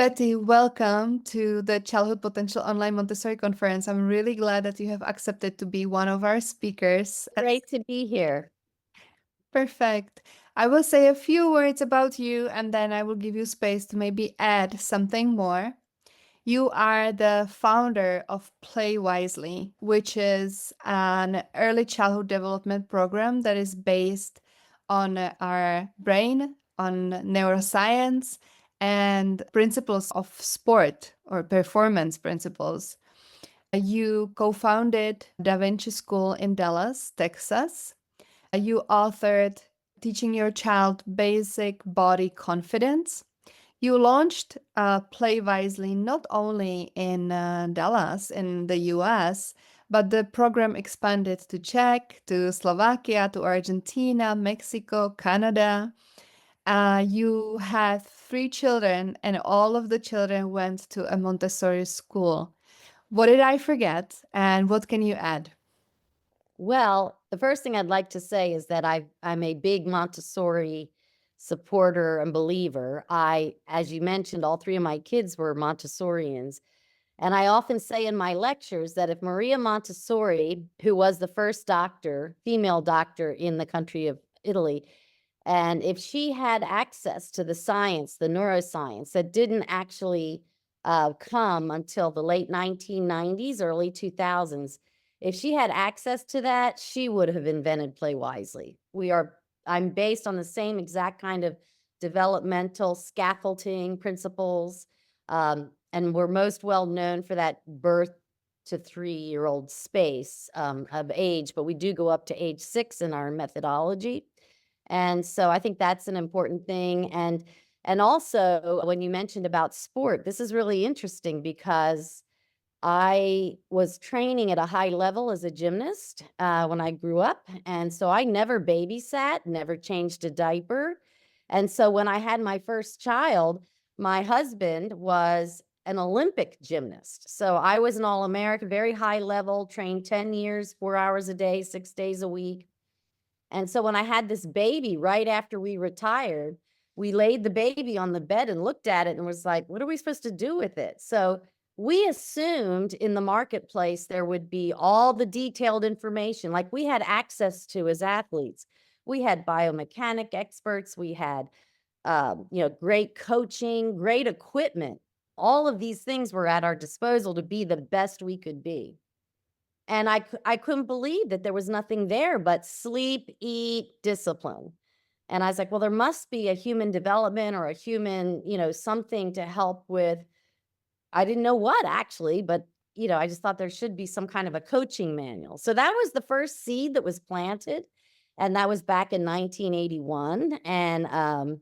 Betty, welcome to the Childhood Potential Online Montessori Conference. I'm really glad that you have accepted to be one of our speakers. Great to be here. Perfect. I will say a few words about you and then I will give you space to maybe add something more. You are the founder of Play Wisely, which is an early childhood development program that is based on our brain, on neuroscience, and principles of sport or performance principles. You co-founded Da Vinci School in Dallas, Texas. You authored Teaching Your Child Basic Body Confidence. You launched Play Wisely not only in Dallas in the US, but the program expanded to Czech, to Slovakia, to Argentina, Mexico, Canada. You had 3 children, and all of the children went to a Montessori school. What did I forget, and what can you add? Well, the first thing I'd like to say is that I'm a big Montessori supporter and believer. As you mentioned, all 3 of my kids were Montessorians. And I often say in my lectures that if Maria Montessori, who was the first female doctor in the country of Italy, and if she had access to the science, the neuroscience that didn't actually come until the late 1990s, early 2000s, if she had access to that, she would have invented Play Wisely. I'm based on the same exact kind of developmental scaffolding principles. And we're most well known for that birth to 3-year-old space of age, but we do go up to age 6 in our methodology. And so I think that's an important thing. And also when you mentioned about sport, this is really interesting because I was training at a high level as a gymnast when I grew up. And so I never babysat, never changed a diaper. And so when I had my first child, my husband was an Olympic gymnast. So I was an All-American, very high level, trained 10 years, 4 hours a day, 6 days a week. And so when I had this baby right after we retired, we laid the baby on the bed and looked at it and was like, what are we supposed to do with it? So we assumed in the marketplace there would be all the detailed information like we had access to as athletes. We had biomechanic experts, we had great coaching, great equipment. All of these things were at our disposal to be the best we could be. And I couldn't believe that there was nothing there but sleep, eat, discipline. And I was like, well, there must be a human development or a human, something to help with. I didn't know what actually, but I just thought there should be some kind of a coaching manual. So that was the first seed that was planted. And that was back in 1981. And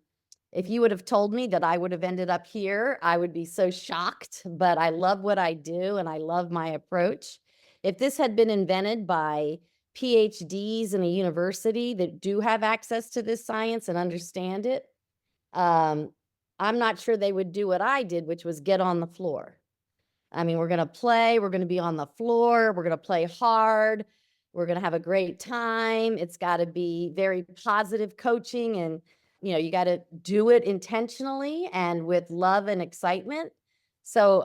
if you would have told me that I would have ended up here, I would be so shocked. But I love what I do and I love my approach. If this had been invented by PhDs in a university that do have access to this science and understand it, I'm not sure they would do what I did, which was get on the floor. I mean, we're going to play, we're going to be on the floor, we're going to play hard, we're going to have a great time. It's got to be very positive coaching and, you got to do it intentionally and with love and excitement. So,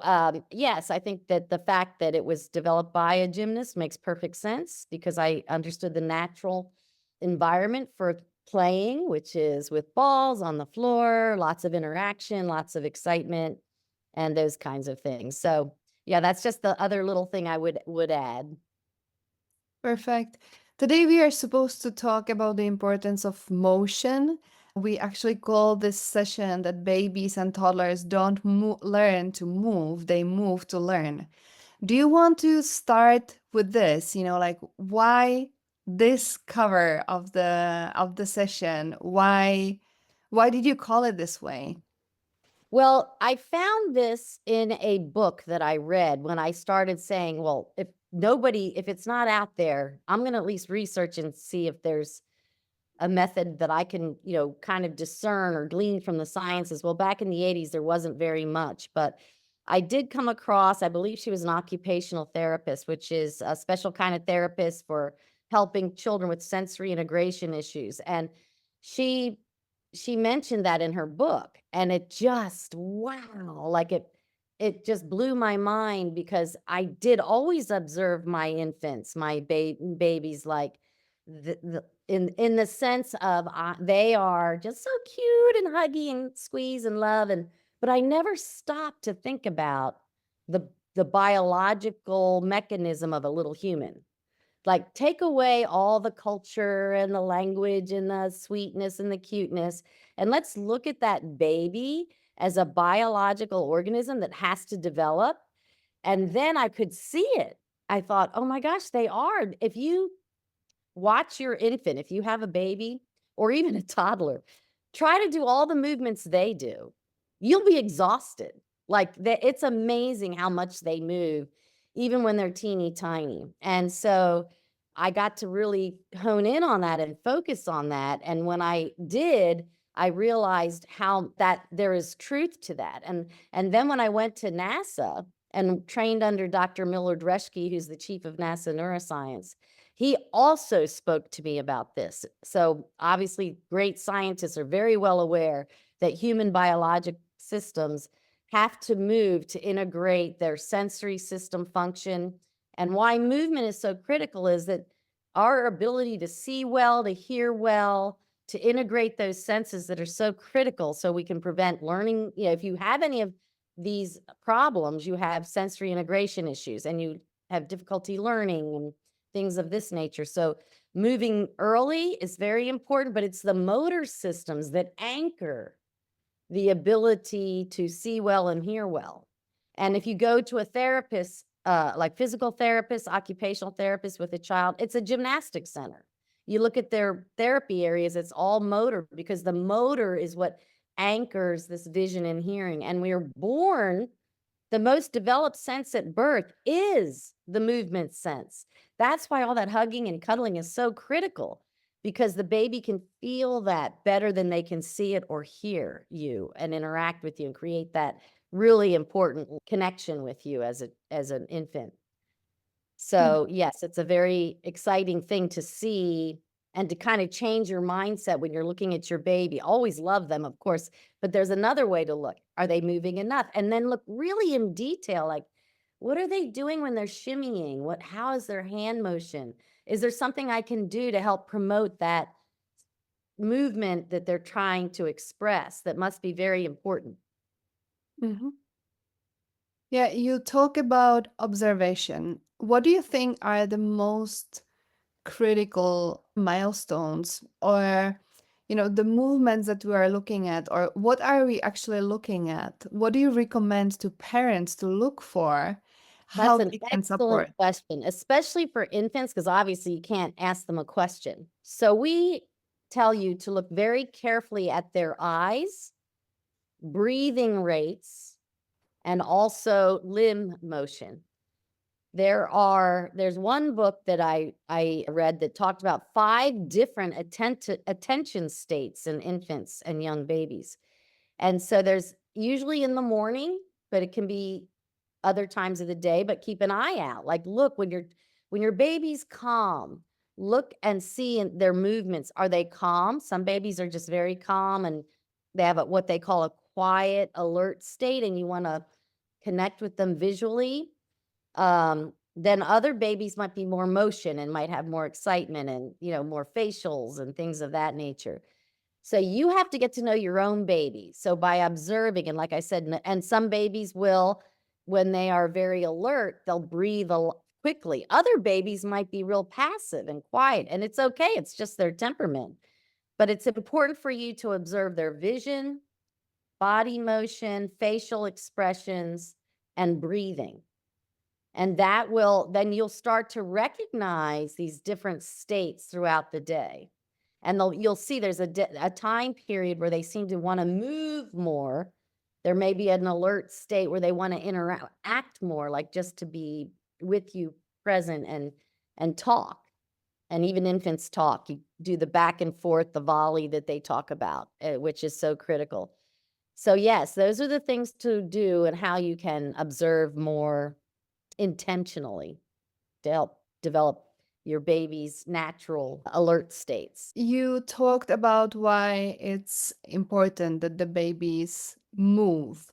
yes, I think that the fact that it was developed by a gymnast makes perfect sense because I understood the natural environment for playing, which is with balls on the floor, lots of interaction, lots of excitement, and those kinds of things. So, yeah, that's just the other little thing I would add. Perfect. Today we are supposed to talk about the importance of motion. We actually call this session that babies and toddlers don't learn to move, they move to learn. Do you want to start with this? Like why this cover of the session? Why did you call it this way? Well, I found this in a book that I read when I started saying, well, if it's not out there, I'm going to at least research and see if there's a method that I can, kind of discern or glean from the sciences. Well, back in the 80s, there wasn't very much, but I did come across, I believe she was an occupational therapist, which is a special kind of therapist for helping children with sensory integration issues. And she she mentioned that in her book, and it just wow, like it just blew my mind because I did always observe my infants, my babies, like in the sense of they are just so cute and huggy and squeeze and love, and but I never stopped to think about the biological mechanism of a little human. Like, take away all the culture and the language and the sweetness and the cuteness, and let's look at that baby as a biological organism that has to develop, and then I could see it. I thought, "Oh my gosh, they are." If you watch your infant, if you have a baby or even a toddler, try to do all the movements they do. You'll be exhausted. Like, it's amazing how much they move even when they're teeny tiny. And so I got to really hone in on that and focus on that. And when I did, I realized how that there is truth to that. And then when I went to NASA and trained under Dr. Millard Reschke, who's the chief of NASA neuroscience, he also spoke to me about this. So, obviously, great scientists are very well aware that human biologic systems have to move to integrate their sensory system function. And why movement is so critical is that our ability to see well, to hear well, to integrate those senses that are so critical so we can prevent learning. If you have any of these problems, you have sensory integration issues and you have difficulty learning and things of this nature. So moving early is very important, but it's the motor systems that anchor the ability to see well and hear well. And if you go to a therapist, like physical therapist, occupational therapist with a child, it's a gymnastics center. You look at their therapy areas, it's all motor because the motor is what anchors this vision and hearing. And we are born the most developed sense at birth is the movement sense. That's why all that hugging and cuddling is so critical because the baby can feel that better than they can see it or hear you and interact with you and create that really important connection with you as an infant. Mm. So, yes, it's a very exciting thing to see and to kind of change your mindset when you're looking at your baby. Always love them, of course, but there's another way to look. Are they moving enough? And then look really in detail, like what are they doing when they're shimmying? How is their hand motion? Is there something I can do to help promote that movement that they're trying to express that must be very important? Mhm. Yeah, you talk about observation. What do you think are the most critical milestones or the movements that we are looking at, or what are we actually looking at? What do you recommend to parents to look for, That's how an they can excellent support? question, especially for infants, because obviously you can't ask them a question. So we tell you to look very carefully at their eyes, breathing rates, and also limb motion. There's one book that I read that talked about 5 different attention states in infants and young babies. And so there's usually in the morning, but it can be other times of the day, but keep an eye out. Like, look, when your baby's calm, look and see in their movements. Are they calm? Some babies are just very calm and they have what they call a quiet, alert state, and you want to connect with them visually. Then other babies might be more motion and might have more excitement and more facials and things of that nature. So you have to get to know your own baby. So by observing, and like I said, and some babies will, when they are very alert, they'll breathe quickly. Other babies might be real passive and quiet, and it's okay. It's just their temperament. But it's important for you to observe their vision, body motion, facial expressions, and breathing. And that will, then you'll start to recognize these different states throughout the day. And you'll see there's a time period where they seem to want to move more. There may be an alert state where they want to interact more, like just to be with you present and talk. And even infants talk. You do the back and forth, the volley that they talk about, which is so critical. So yes, those are the things to do and how you can observe more intentionally to help develop your baby's natural alert states. You talked about why it's important that the babies move.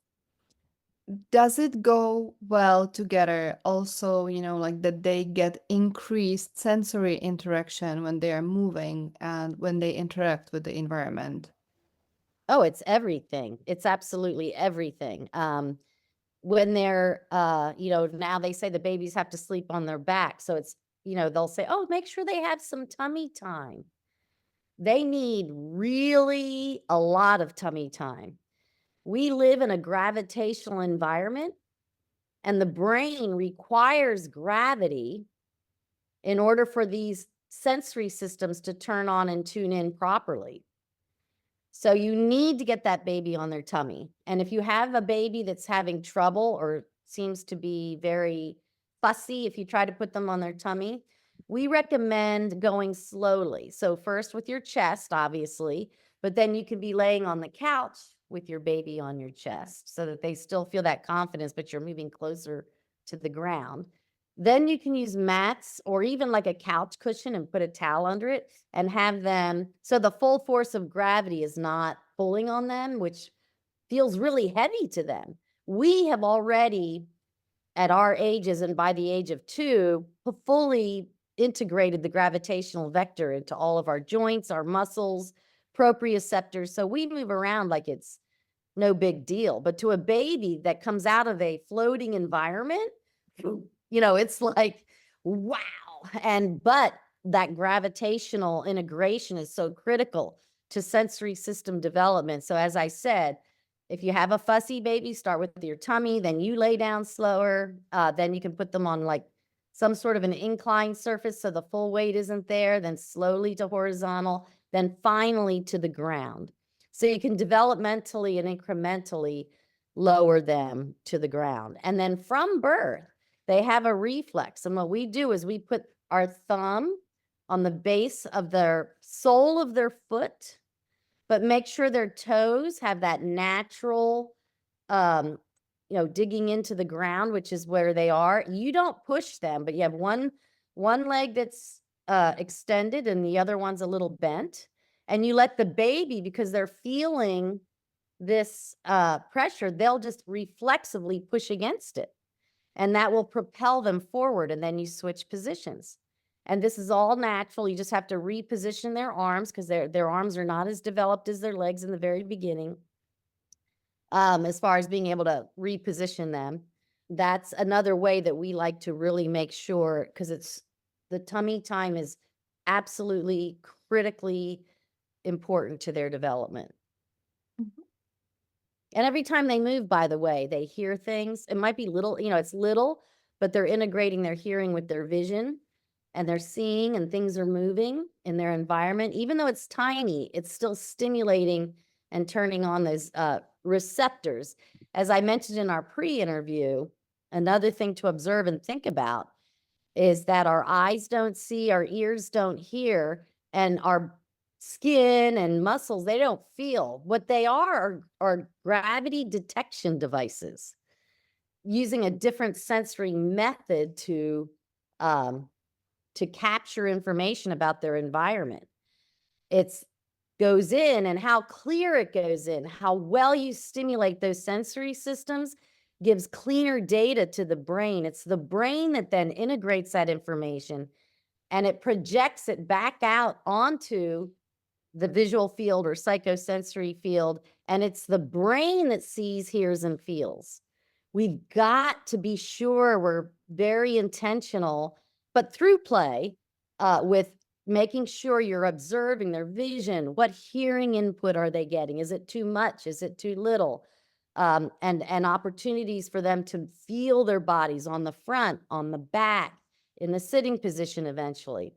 Does it go well together also, like that they get increased sensory interaction when they are moving and when they interact with the environment? Oh, it's everything. It's absolutely everything. When they're, now they say the babies have to sleep on their back. So it's, they'll say, oh, make sure they have some tummy time. They need really a lot of tummy time. We live in a gravitational environment, and the brain requires gravity in order for these sensory systems to turn on and tune in properly. So you need to get that baby on their tummy. And if you have a baby that's having trouble or seems to be very fussy, if you try to put them on their tummy, we recommend going slowly. So first with your chest, obviously, but then you can be laying on the couch with your baby on your chest so that they still feel that confidence, but you're moving closer to the ground. Then you can use mats or even like a couch cushion and put a towel under it and have them so the full force of gravity is not pulling on them, which feels really heavy to them. We have already, at our ages and by the age of 2, fully integrated the gravitational vector into all of our joints, our muscles, proprioceptors. So we move around like it's no big deal. But to a baby that comes out of a floating environment, it's like, wow. But that gravitational integration is so critical to sensory system development. So as I said, if you have a fussy baby, start with your tummy, then you lay down slower. Then you can put them on like some sort of an inclined surface so the full weight isn't there, then slowly to horizontal, then finally to the ground. So you can developmentally and incrementally lower them to the ground. And then from birth, they have a reflex. And what we do is we put our thumb on the base of their sole of their foot, but make sure their toes have that natural, um, digging into the ground, which is where they are. You don't push them, but you have one leg that's extended and the other one's a little bent. And you let the baby, because they're feeling this pressure, they'll just reflexively push against it. And that will propel them forward. And then you switch positions. And this is all natural. You just have to reposition their arms because their arms are not as developed as their legs in the very beginning, as far as being able to reposition them. That's another way that we like to really make sure, because it's the tummy time is absolutely critically important to their development. Mhm. And every time they move, by the way, they hear things. It might be little, it's little, but they're integrating their hearing with their vision and they're seeing and things are moving in their environment. Even though it's tiny, it's still stimulating and turning on those receptors. As I mentioned in our pre-interview, another thing to observe and think about is that our eyes don't see, our ears don't hear, and our skin and muscles, they don't feel. What they are gravity detection devices using a different sensory method um, to capture information about their environment. It's goes in, and how clear it goes in, how well you stimulate those sensory systems gives cleaner data to the brain. It's the brain that then integrates that information and it projects it back out onto the visual field or psychosensory field, and it's the brain that sees, hears, and feels. We've got to be sure we're very intentional, but through play, with making sure you're observing their vision. What hearing input are they getting? Is it too much? Is it too little? And opportunities for them to feel their bodies on the front, on the back, in the sitting position eventually,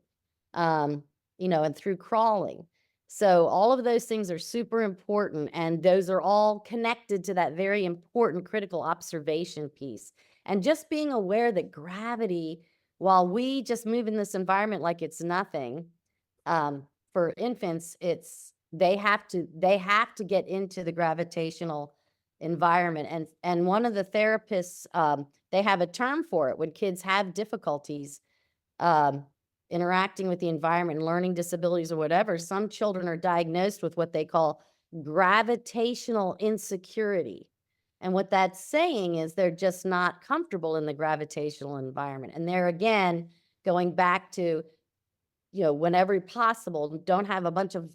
um, and through crawling. So all of those things are super important, and those are all connected to that very important critical observation piece. And just being aware that gravity, while we just move in this environment like it's nothing, for infants, it's they have to get into the gravitational environment. And one of the therapists, they have a term for it when kids have difficulties. Um, interacting with the environment and learning disabilities or whatever, some children are diagnosed with what they call gravitational insecurity. And what that's saying is they're just not comfortable in the gravitational environment. And there again, going back to, whenever possible, don't have a bunch of,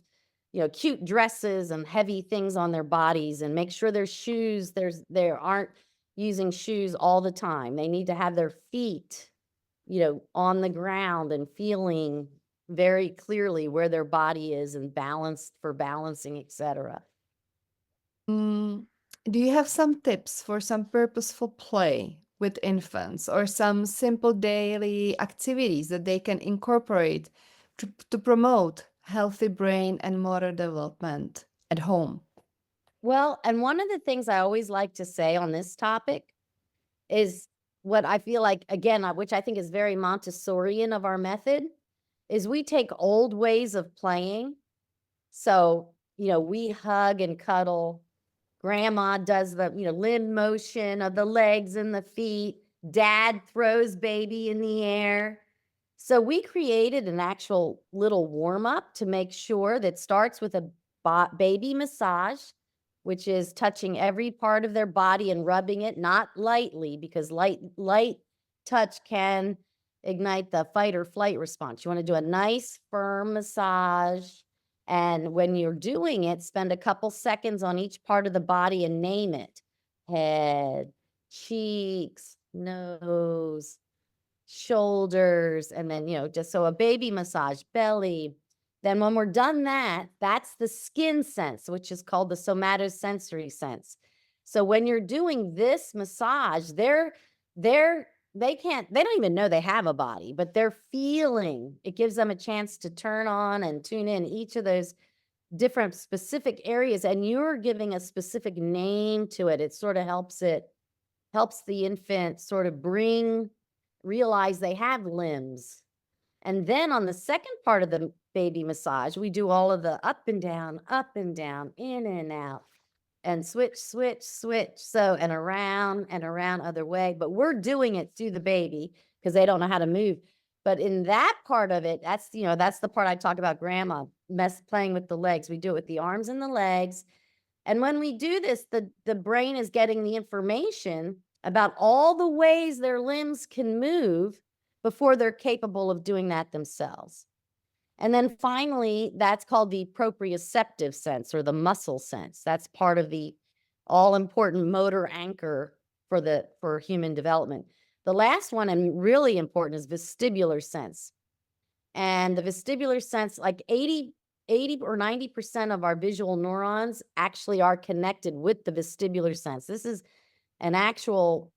cute dresses and heavy things on their bodies, and make sure their shoes, they aren't using shoes all the time. They need to have their feet, on the ground and feeling very clearly where their body is and balanced for balancing, etc. Mm, do you have some tips for some purposeful play with infants or some simple daily activities that they can incorporate to promote healthy brain and motor development at home? Well, and one of the things I always like to say on this topic is what I feel like, again, which I think is very Montessorian of our method, is we take old ways of playing. So, we hug and cuddle. Grandma does the, limb motion of the legs and the feet. Dad throws baby in the air. So we created an actual little warm up to make sure that starts with a baby massage, which is touching every part of their body and rubbing it, not lightly, because light touch can ignite the fight or flight response. You want to do a nice firm massage. And when you're doing it, spend a couple seconds on each part of the body and name it: head, cheeks, nose, shoulders, and then, just so a baby massage, belly. Then when we're done that, that's the skin sense, which is called the somatosensory sense. So when you're doing this massage, they're they don't even know they have a body, but they're feeling. It gives them a chance to turn on and tune in each of those different specific areas, and you're giving a specific name to it. It sort of helps the infant sort of realize they have limbs. And then on the second part of the baby massage, we do all of the up and down, in and out, and switch, switch, switch. So, and around other way. But we're doing it through the baby because they don't know how to move. But in that part of it, that's the part I talk about grandma playing with the legs. We do it with the arms and the legs. And when we do this, the brain is getting the information about all the ways their limbs can move before they're capable of doing that themselves. And then finally, that's called the proprioceptive sense or the muscle sense. That's part of the all important motor anchor for human development. The last one, and really important, is vestibular sense. And the vestibular sense, like 80 or 90% of our visual neurons actually are connected with the vestibular sense. This is an actual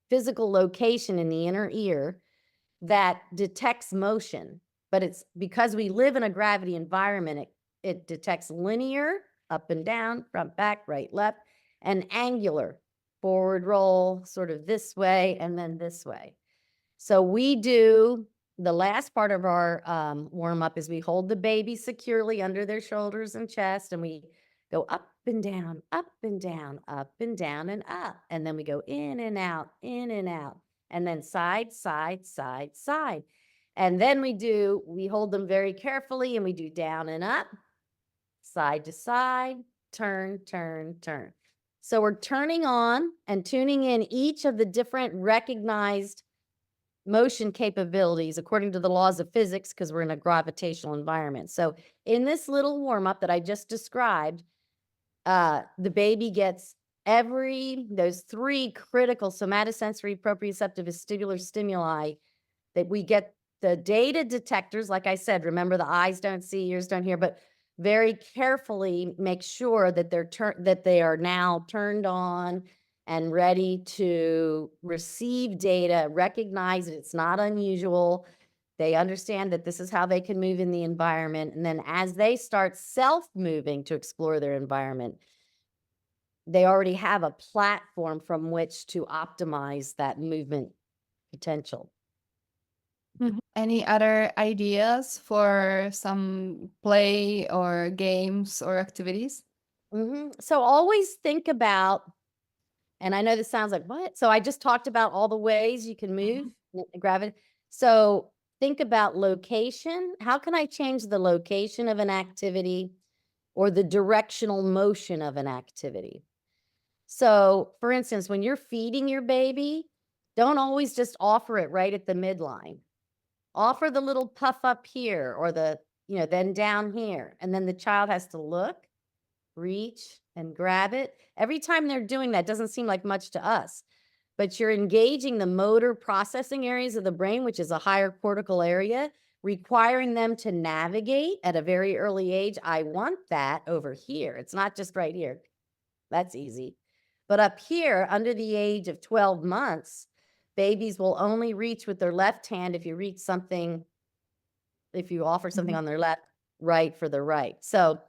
physical location in the inner ear that detects motion. But it's because we live in a gravity environment, it detects linear, up and down, front, back, right, left, and angular, forward roll, sort of this way, and then this way. So we do the last part of our warm up is we hold the baby securely under their shoulders and chest, and we go up and down, up and down, up and down and up. And then we go in and out, and then side, side, side, side. And then we hold them very carefully and we do down and up, side to side, turn, turn, turn. So we're turning on and tuning in each of the different recognized motion capabilities according to the laws of physics, because we're in a gravitational environment. So in this little warm-up that I just described, the baby gets those three critical somatosensory, proprioceptive, vestibular stimuli that we get. The data detectors, like I said, remember the eyes don't see, ears don't hear, but very carefully make sure that they are now turned on and ready to receive data, recognize that it's not unusual. They understand that this is how they can move in the environment. And then as they start self-moving to explore their environment, they already have a platform from which to optimize that movement potential. Any other ideas for some play or games or activities? So always think about, and I know this sounds like, what? So I just talked about all the ways you can move gravity. So think about location. How can I change the location of an activity or the directional motion of an activity? So, for instance, when you're feeding your baby, don't always just offer it right at the midline. Offer the little puff up here or then down here. And then the child has to look, reach, and grab it. Every time they're doing that, doesn't seem like much to us, but you're engaging the motor processing areas of the brain, which is a higher cortical area, requiring them to navigate at a very early age. I want that over here. It's not just right here. That's easy. But up here, under the age of 12 months, babies will only reach with their left hand if you offer something Mhm. on their left, right for the right. So,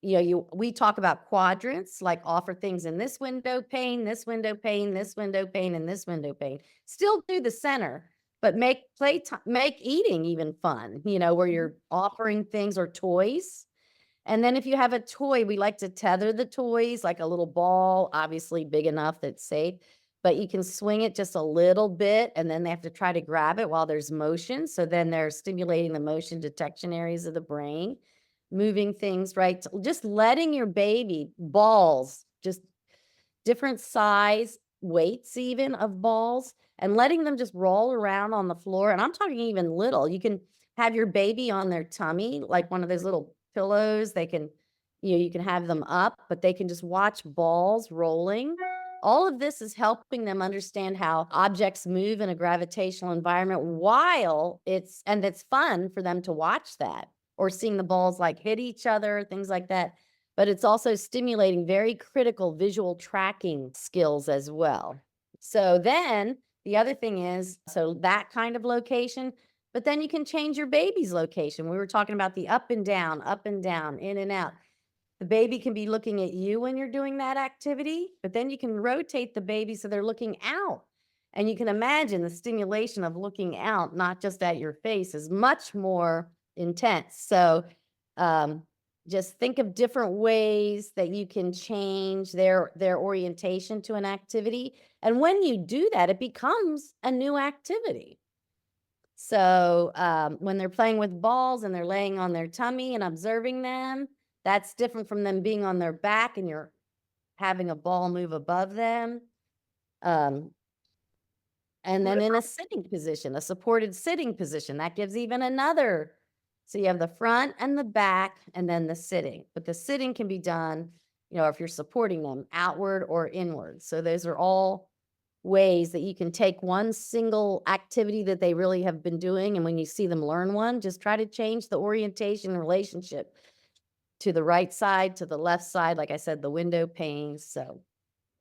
we talk about quadrants, like offer things in this window pane, this window pane, this window pane, and this window pane. Still do the center, but make eating even fun, where Mhm. you're offering things or toys. And then if you have a toy, we like to tether the toys like a little ball, obviously big enough that it's safe, but you can swing it just a little bit and then they have to try to grab it while there's motion. So then they're stimulating the motion detection areas of the brain, moving things right. Just letting your baby balls, just different size, weights even of balls, and letting them just roll around on the floor, and I'm talking even little. You can have your baby on their tummy, like one of those little pillows. You can have them up, but they can just watch balls rolling. All of this is helping them understand how objects move in a gravitational environment while it's fun for them to watch that or seeing the balls, like, hit each other, things like that, but it's also stimulating very critical visual tracking skills as well. So then the other thing is, so that kind of location, but then you can change your baby's location. We were talking about the up and down, in and out. The baby can be looking at you when you're doing that activity, but then you can rotate the baby so they're looking out. And you can imagine the stimulation of looking out, not just at your face, is much more intense. So um, just think of different ways that you can change their orientation to an activity. And when you do that, it becomes a new activity. So, when they're playing with balls and they're laying on their tummy and observing them, that's different from them being on their back and you're having a ball move above them. Um, and What then in a about sitting position, a supported sitting position, that gives even another. So you have the front and the back and then the sitting. But the sitting can be done, if you're supporting them outward or inward. So those are all ways that you can take one single activity that they really have been doing. And when you see them learn one, just try to change the orientation relationship to the right side, to the left side. Like I said, the window panes. So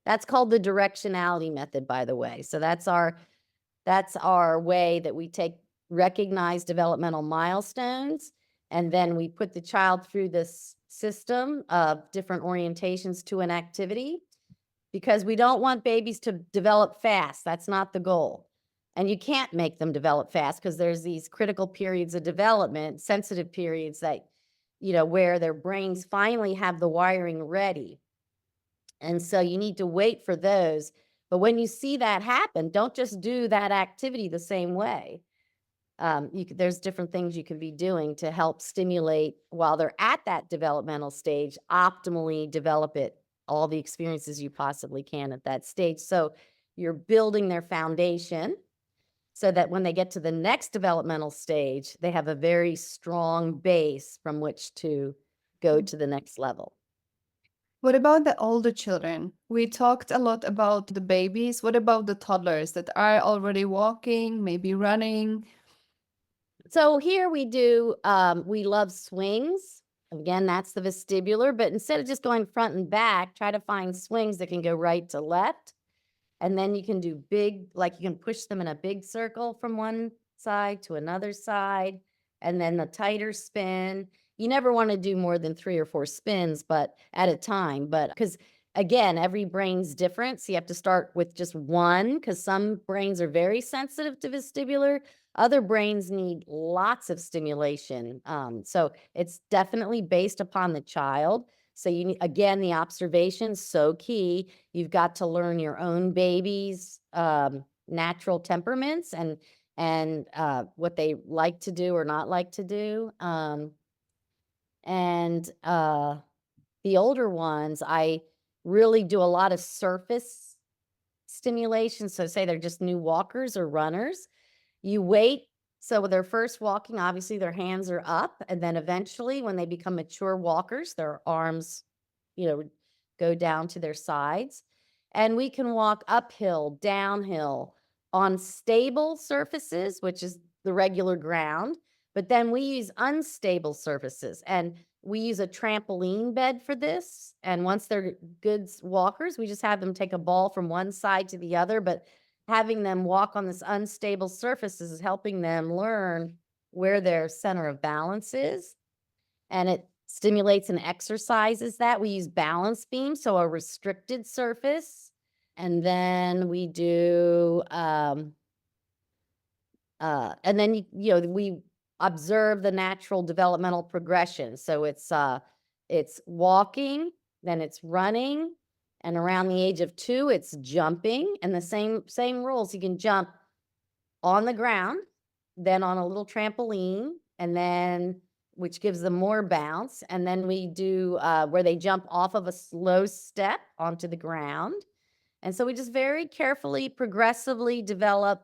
that's called the directionality method, by the way. So that's our way that we take recognized developmental milestones, and then we put the child through this system of different orientations to an activity because we don't want babies to develop fast. That's not the goal. And you can't make them develop fast because there's these critical periods of development, sensitive periods where their brains finally have the wiring ready. And so you need to wait for those. But when you see that happen, don't just do that activity the same way. There's different things you can be doing to help stimulate while they're at that developmental stage, optimally develop all the experiences you possibly can at that stage. So you're building their foundation so that when they get to the next developmental stage, they have a very strong base from which to go to the next level. what about the older children? We talked a lot about the babies. What about the toddlers that are already walking, maybe running? So here we love swings. Again, that's the vestibular, but instead of just going front and back, try to find swings that can go right to left. And then you can do like you can push them in a big circle from one side to another side, and then the tighter spin. You never want to do more than 3 or 4 spins, but at a time. But because again, every brain's different. So you have to start with just one because some brains are very sensitive to vestibular. Other brains need lots of stimulation. So it's definitely based upon the child. So you need, again, the observation so key. You've got to learn your own baby's natural temperaments and what they like to do or not like to do. And the older ones, I really do a lot of surface stimulation. So, say they're just new walkers or runners, you wait. So, when they're first walking, obviously their hands are up. And then eventually, when they become mature walkers, their arms, you know, go down to their sides. And we can walk uphill, downhill on stable surfaces, which is the regular ground. But then we use unstable surfaces. And we use a trampoline bed for this. And once they're good walkers, we just have them take a ball from one side to the other. But having them walk on this unstable surfaces is helping them learn where their center of balance is, and it stimulates and exercises that. We use balance beams, so a restricted surface, and then we do and then we observe the natural developmental progression. So it's walking, then it's running, and around the age of 2, it's jumping, and the same rules. You can jump on the ground, then on a little trampoline, and then which gives them more bounce. And then we do where they jump off of a slow step onto the ground. And so we just very carefully, progressively develop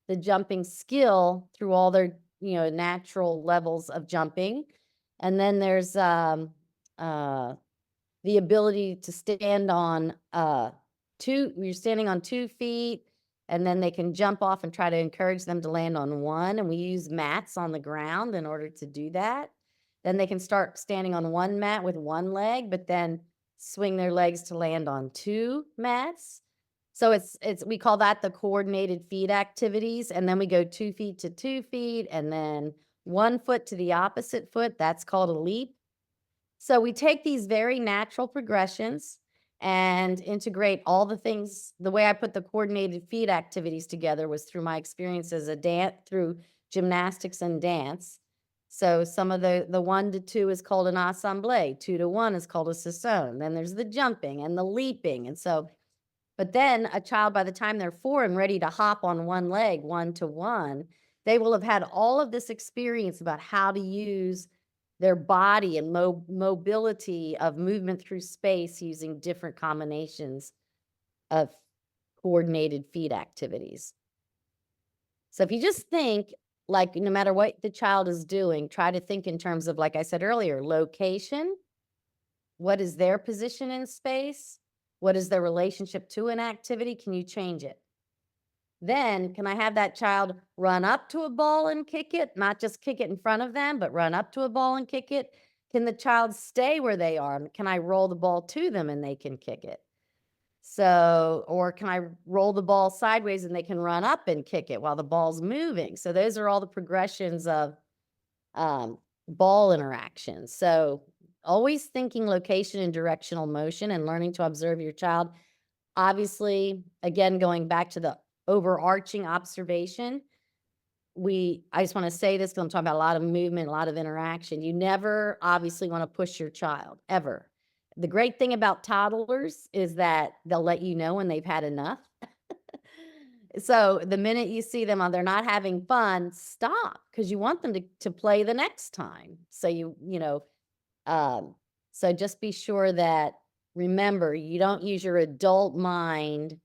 the jumping skill through all their, natural levels of jumping. And then there's uh, the ability to stand on you're standing on 2 feet, and then they can jump off and try to encourage them to land on one. And we use mats on the ground in order to do that. Then they can start standing on one mat with one leg, but then swing their legs to land on 2 mats. So it's we call that the coordinated feet activities. And then we go 2 feet to 2 feet, and then 1 foot to the opposite foot. That's called a leap. So we take these very natural progressions and integrate all the things. The way I put the coordinated feet activities together was through my experience as a dance, through gymnastics and dance. So some of the 1 to 2 is called an assemblée, 2 to 1 is called a saison. Then there's the jumping and the leaping. And so, but then a child, by the time they're 4 and ready to hop on one leg, 1 to 1, they will have had all of this experience about how to use their body and mobility of movement through space using different combinations of coordinated feet activities. So if you just think, like, no matter what the child is doing, try to think in terms of, like I said earlier, location. What is their position in space? What is their relationship to an activity? Can you change it? Then, can I have that child run up to a ball and kick it? Not just kick it in front of them, but run up to a ball and kick it? Can the child stay where they are? Can I roll the ball to them and they can kick it? So, or can I roll the ball sideways and they can run up and kick it while the ball's moving? So, those are all the progressions of um, ball interactions. So, always thinking location and directional motion and learning to observe your child. Obviously, again, going back to the overarching observation, I just want to say this because I'm talking about a lot of movement, a lot of interaction. You never obviously want to push your child, ever. The great thing about toddlers is that they'll let you know when they've had enough. So the minute you see them, they're not having fun, stop, because you want them to play the next time. So um, so just be sure that, remember, you don't use your adult mind.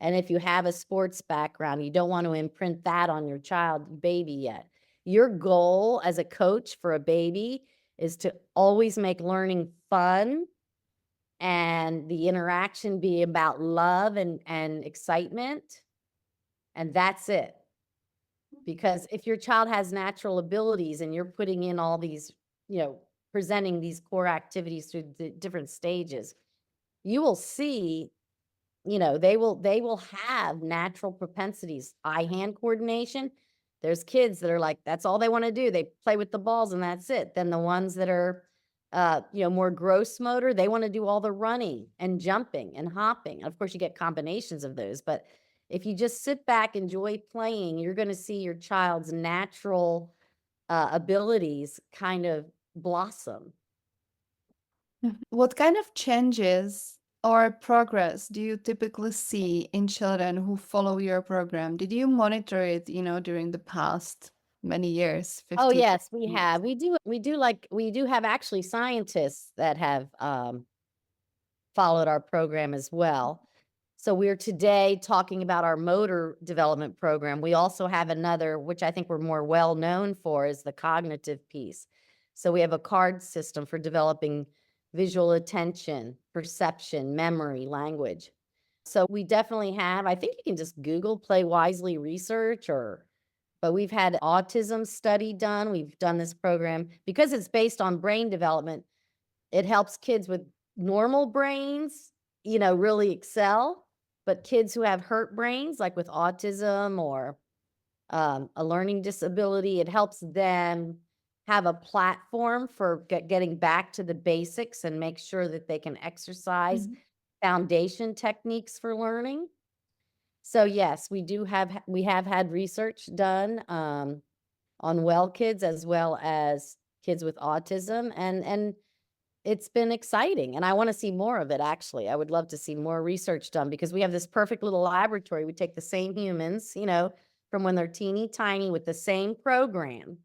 And if you have a sports background, you don't want to imprint that on your child, baby yet. Your goal as a coach for a baby is to always make learning fun and the interaction be about love and excitement. And that's it. Because if your child has natural abilities and you're putting in all these, presenting these core activities through the different stages, you will see, they will have natural propensities. Eye-hand coordination. There's kids that are like, that's all they want to do. They play with the balls and that's it. Then the ones that are more gross motor, they want to do all the running and jumping and hopping. Of course, you get combinations of those, but if you just sit back, enjoy playing, you're going to see your child's natural abilities kind of blossom. What kind of changes or progress do you typically see in children who follow your program? Did you monitor it, during the past many years, Oh, 50 yes, we years? have. We do have actually scientists that have, followed our program as well. So we're today talking about our motor development program. We also have another, which I think we're more well known for, is the cognitive piece. So we have a card system for developing visual attention, perception, memory, language. So we definitely have, I think you can just Google Play Wisely Research but we've had autism study done. We've done this program because it's based on brain development. It helps kids with normal brains, really excel, but kids who have hurt brains, like with autism or a learning disability, it helps them have a platform for getting back to the basics and make sure that they can exercise Mhm. foundation techniques for learning. So yes, we have had research done on well kids as well as kids with autism, and it's been exciting, and I wanna see more of it, actually. I would love to see more research done because we have this perfect little laboratory. We take the same humans, from when they're teeny tiny with the same program,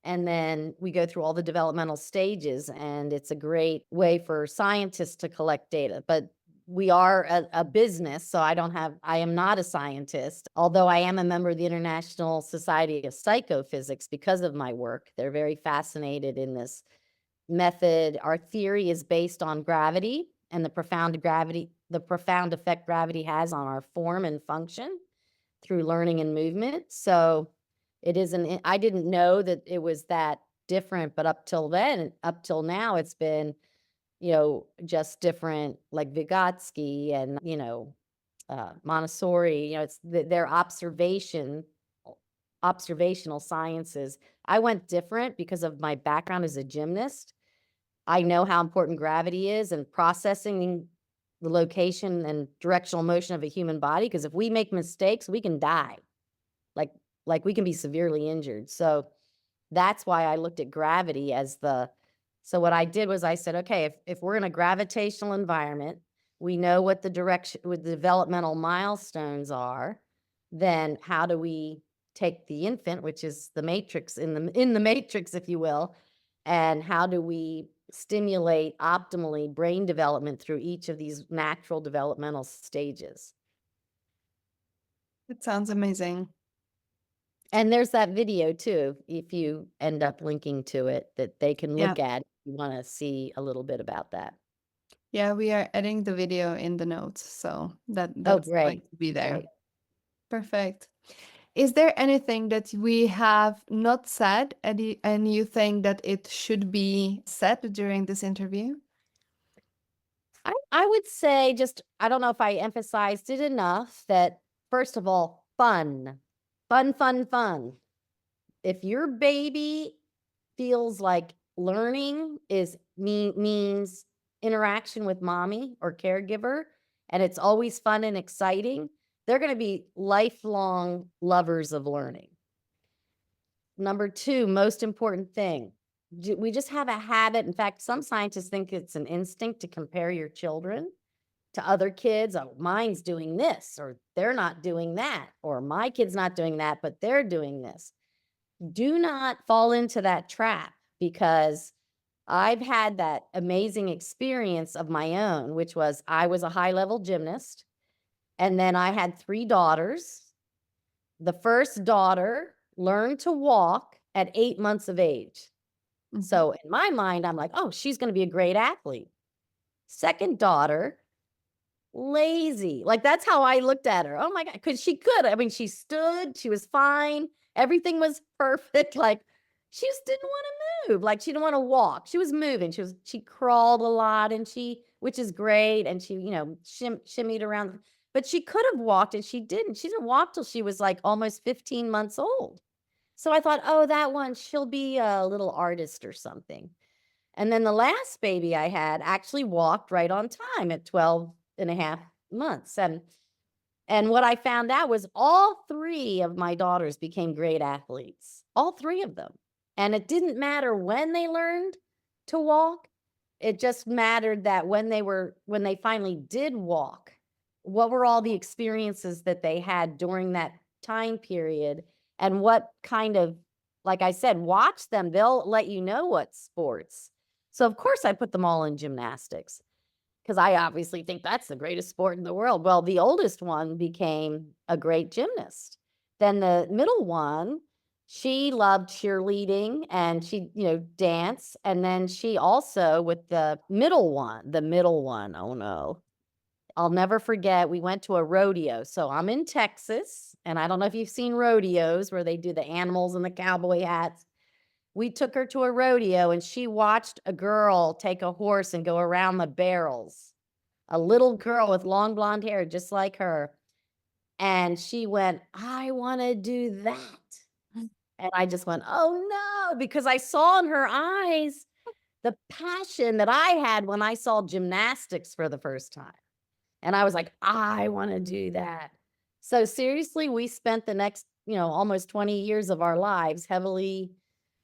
and then we go through all the developmental stages, and it's a great way for scientists to collect data. But we are a business, so I am not a scientist, although I am a member of the International Society of Psychophysics because of my work. They're very fascinated in this method. Our theory is based on gravity and the profound effect gravity has on our form and function through learning and movement. So it isn't, I didn't know that it was that different, but up till now, it's been, just different, like Vygotsky and, Montessori, it's their observational sciences. I went different because of my background as a gymnast. I know how important gravity is and processing the location and directional motion of a human body. Because if we make mistakes, we can die. Like like we can be severely injured. So that's why I looked at gravity as the so what I did was I said, "Okay, if we're in a gravitational environment, we know what the developmental milestones are, then how do we take the infant, which is the matrix in the matrix, if you will, and how do we stimulate optimally brain development through each of these natural developmental stages?" It sounds amazing. And there's that video too, if you end up linking to it, that they can Yeah. look at if you wanna see a little bit about that. Yeah, we are adding the video in the notes, so Oh, that's going great, to be there. great. Perfect. Is there anything that we have not said and you think that it should be said during this interview? I would say just I don't know if I emphasized it enough that, first of all, fun. Fun, fun, fun. If your baby feels like learning means interaction with mommy or caregiver, and it's always fun and exciting, they're gonna be lifelong lovers of learning. Number 2, most important thing, we just have a habit. In fact, some scientists think it's an instinct to compare your children to other kids. "Oh, mine's doing this," or "They're not doing that," or "My kid's not doing that, but they're doing this." Do not fall into that trap because I've had that amazing experience of my own, which was I was a high-level gymnast, and then I had 3 daughters. The first daughter learned to walk at 8 months of age. Mhm. So in my mind, I'm like, "Oh, she's gonna be a great athlete." Second daughter, lazy. Like, that's how I looked at her. Oh my god, because she could. I mean, she stood, she was fine, everything was perfect, like, she just didn't wanna move, like, she didn't wanna walk. She was moving, she crawled a lot, and which is great, and she, shimmied around, but she could have walked, and she didn't. She didn't walk till she was, like, almost 15 months old. So I thought, "Oh, that one, she'll be a little artist or something." And then the last baby I had actually walked right on time at 12 and a half months. And what I found out was all 3 of my daughters became great athletes, all 3 of them. And it didn't matter when they learned to walk. It just mattered that when they finally did walk, what were all the experiences that they had during that time period, and what kind of, like I said, watch them, they'll let you know what sports. So, of course, I put them all in gymnastics, because I obviously think that's the greatest sport in the world. Well, the oldest one became a great gymnast. Then the middle one, she loved cheerleading and she, dance. And then she also, with the middle one, oh no, I'll never forget. We went to a rodeo. So I'm in Texas, and I don't know if you've seen rodeos where they do the animals and the cowboy hats. We took her to a rodeo and she watched a girl take a horse and go around the barrels. A little girl with long blonde hair just like her, and she went, "I wanna do that." And I just went, "Oh, no," because I saw in her eyes the passion that I had when I saw gymnastics for the first time, and I was like, "I wanna do that." So, seriously, we spent the next, almost 20 years of our lives heavily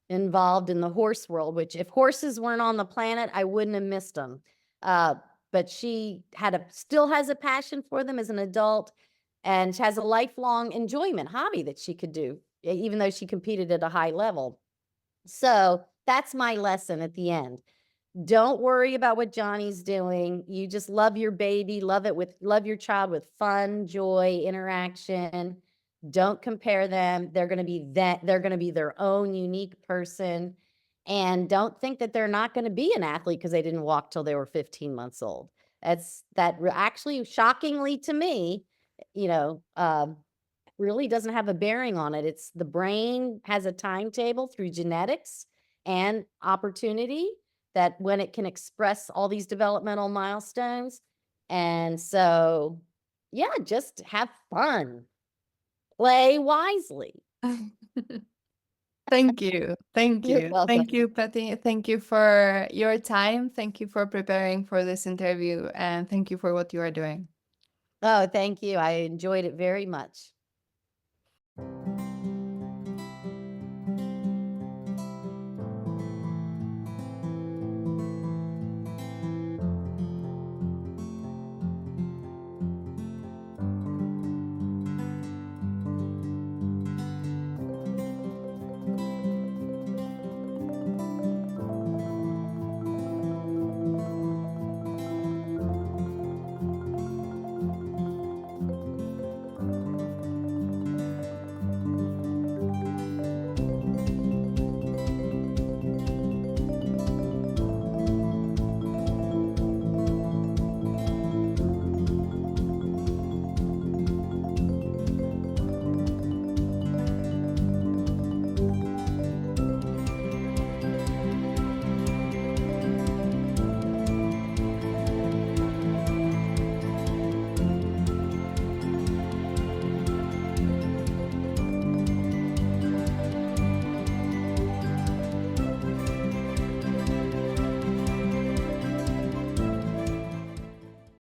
involved in the horse world, which if horses weren't on the planet, I wouldn't have missed them. But she still has a passion for them as an adult, and she has a lifelong enjoyment hobby that she could do, even though she competed at a high level. So that's my lesson at the end. Don't worry about what Johnny's doing. You just love your baby, love your child with fun, joy, interaction. Don't compare them. They're going to be their own unique person. And don't think that they're not going to be an athlete because they didn't walk till they were 15 months old. Actually, shockingly to me, you know, um, really doesn't have a bearing on it. It's the brain has a timetable through genetics and opportunity that when it can express all these developmental milestones. And so, yeah, just have fun, play wisely. Thank you. Thank You're you. Thank welcome. you, Patty. Thank you for your time. Thank you for preparing for this interview. And thank you for what you are doing. Oh, thank you. I enjoyed it very much.